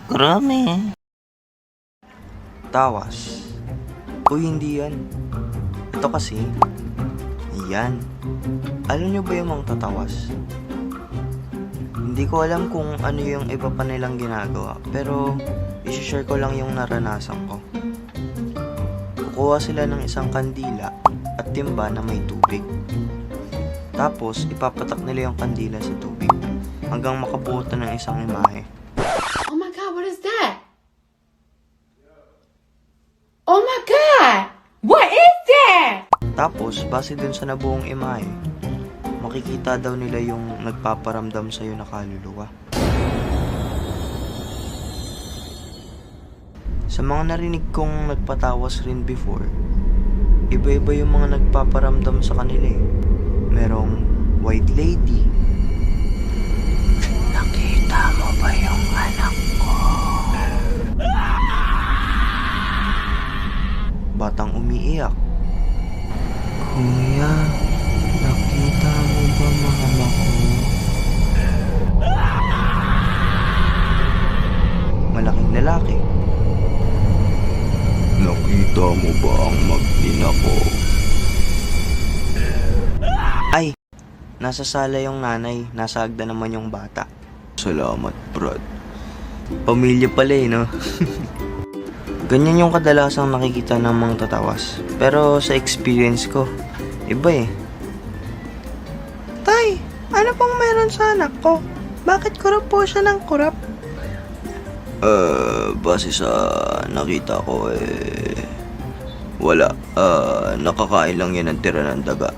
Grabe. Tawas. Uy, hindi yan. Ito kasi, yan. Alam nyo ba yung mga tatawas? Hindi ko alam kung ano yung iba pa nilang ginagawa, pero isi-share ko lang yung naranasan ko. Kukuha sila ng isang kandila at timba na may tubig. Tapos, ipapatak nila yung kandila sa tubig hanggang makabuo ito ng isang imahe. Oh my God, what is that? Oh my God! What is that? Tapos, base dun sa nabuong imahe, makikita daw nila yung nagpaparamdam sa'yo na kaluluwa. Sa mga narinig kong nagpatawas rin before, iba-iba yung mga nagpaparamdam sa kanila eh. Merong white lady. Nakita mo ba yung anak ko? Batang umiiyak. Kuya, nakita mo ba mama ko? Malaking lalaki. Nakita mo ba ang mag-ina ko? Ay, nasa sala yung nanay, nasa hagda naman yung bata. Salamat, Brad. Pamilya pala eh, no? Ganyan yung kadalasang nakikita ng mga tatawas. Pero sa experience ko, iba eh. Tay, ano pong meron sa anak ko? Bakit kurap po siya ng kurap? Base sa nakita ko wala. Nakakain lang yan ng tira ng daga.